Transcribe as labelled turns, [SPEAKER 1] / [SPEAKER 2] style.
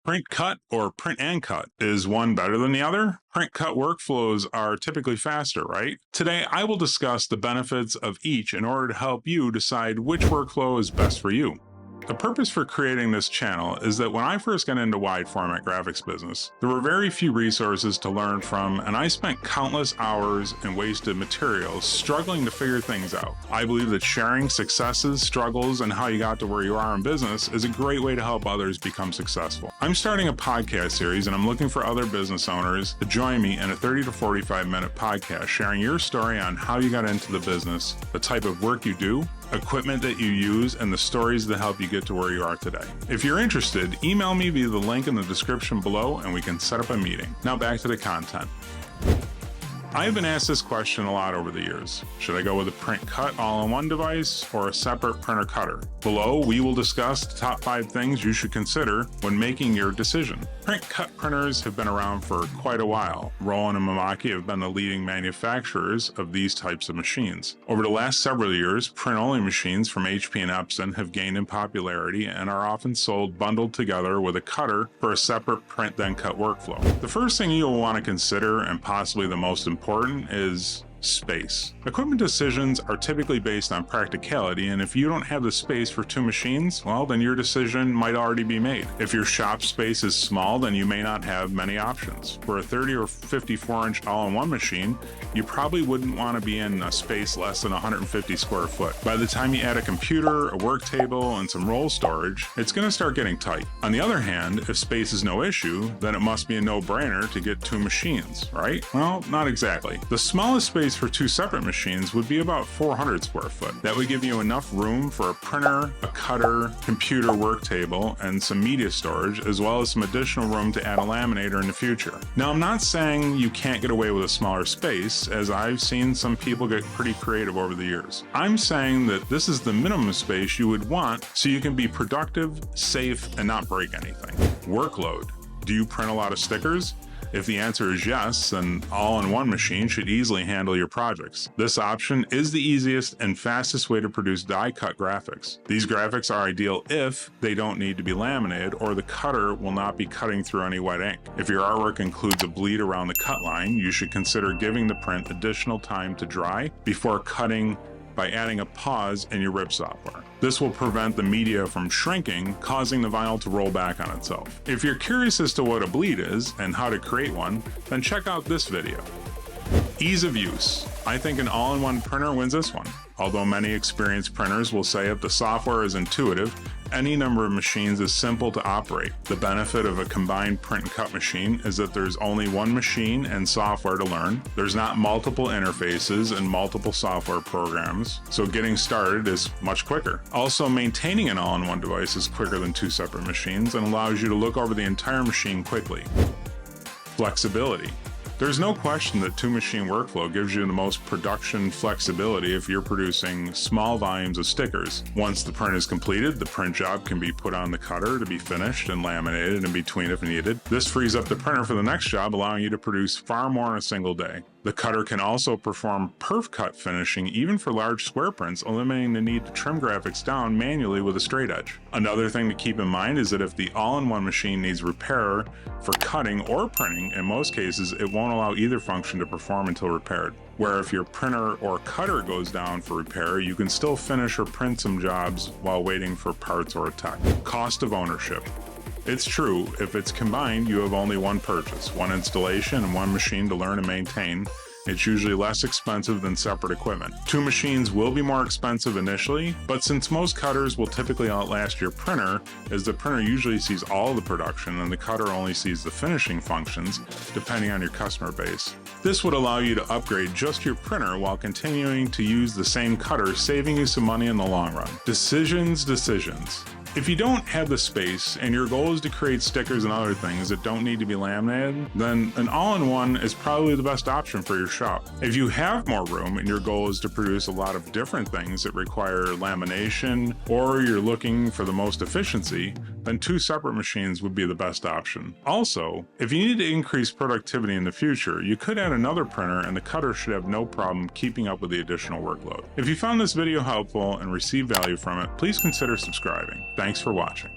[SPEAKER 1] Print cut or print and cut? Is one better than the other? Print cut workflows are typically faster, right? Today, I will discuss the benefits of each in order to help you decide which workflow is best for you. The purpose for creating this channel is that when I first got into wide format graphics business, there were very few resources to learn from, and I spent countless hours and wasted materials struggling to figure things out. I believe that sharing successes, struggles, and how you got to where you are in business is a great way to help others become successful. I'm starting a podcast series, and I'm looking for other business owners to join me in a 30 to 45-minute podcast sharing your story on how you got into the business, the type of work you do, equipment that you use, and the stories that help you get to where you are today. If you're interested, email me via the link in the description below and we can set up a meeting. Now back to the content. I've been asked this question a lot over the years. Should I go with a print cut all-in-one device or a separate printer cutter? Below, we will discuss the top 5 things you should consider when making your decision. Print cut printers have been around for quite a while. Roland and Mamaki have been the leading manufacturers of these types of machines. Over the last several years, print-only machines from HP and Epson have gained in popularity and are often sold bundled together with a cutter for a separate print then cut workflow. The first thing you'll want to consider, and possibly the most important, is space. Equipment decisions are typically based on practicality, and if you don't have the space for 2 machines, well, then your decision might already be made. If your shop space is small, then you may not have many options. For a 30 or 54-inch all-in-one machine, you probably wouldn't want to be in a space less than 150 square foot. By the time you add a computer, a work table, and some roll storage, it's going to start getting tight. On the other hand, if space is no issue, then it must be a no-brainer to get 2 machines, right? Well, not exactly. The smallest space for 2 separate machines would be about 400 square foot. That would give you enough room for a printer, a cutter, computer, work table, and some media storage, as well as some additional room to add a laminator in the future. Now, I'm not saying you can't get away with a smaller space, as I've seen some people get pretty creative over the years. I'm saying that this is the minimum space you would want so you can be productive, safe, and not break anything. Workload. Do you print a lot of stickers? If the answer is yes, then all-in-one machine should easily handle your projects. This option is the easiest and fastest way to produce die-cut graphics. These graphics are ideal if they don't need to be laminated or the cutter will not be cutting through any wet ink. If your artwork includes a bleed around the cut line, you should consider giving the print additional time to dry before cutting by adding a pause in your rip software. This will prevent the media from shrinking, causing the vinyl to roll back on itself. If you're curious as to what a bleed is and how to create one, then check out this video. Ease of use. I think an all-in-one printer wins this one. Although many experienced printers will say if the software is intuitive, any number of machines is simple to operate. The benefit of a combined print and cut machine is that there's only one machine and software to learn. There's not multiple interfaces and multiple software programs, so getting started is much quicker. Also, maintaining an all-in-one device is quicker than 2 separate machines and allows you to look over the entire machine quickly. Flexibility. There's no question that 2-machine workflow gives you the most production flexibility if you're producing small volumes of stickers. Once the print is completed, the print job can be put on the cutter to be finished and laminated in between if needed. This frees up the printer for the next job, allowing you to produce far more in a single day. The cutter can also perform perf cut finishing even for large square prints, eliminating the need to trim graphics down manually with a straight edge. Another thing to keep in mind is that if the all-in-one machine needs repair for cutting or printing, in most cases it won't allow either function to perform until repaired. Where if your printer or cutter goes down for repair, you can still finish or print some jobs while waiting for parts or a tech. Cost of ownership. It's true, if it's combined, you have only one purchase, one installation, and one machine to learn and maintain. It's usually less expensive than separate equipment. 2 machines will be more expensive initially, but since most cutters will typically outlast your printer, as the printer usually sees all the production and the cutter only sees the finishing functions, depending on your customer base. This would allow you to upgrade just your printer while continuing to use the same cutter, saving you some money in the long run. Decisions. If you don't have the space and your goal is to create stickers and other things that don't need to be laminated, then an all-in-one is probably the best option for your shop. If you have more room and your goal is to produce a lot of different things that require lamination, or you're looking for the most efficiency, then 2 separate machines would be the best option. Also, if you need to increase productivity in the future, you could add another printer and the cutter should have no problem keeping up with the additional workload. If you found this video helpful and received value from it, please consider subscribing. Thanks for watching.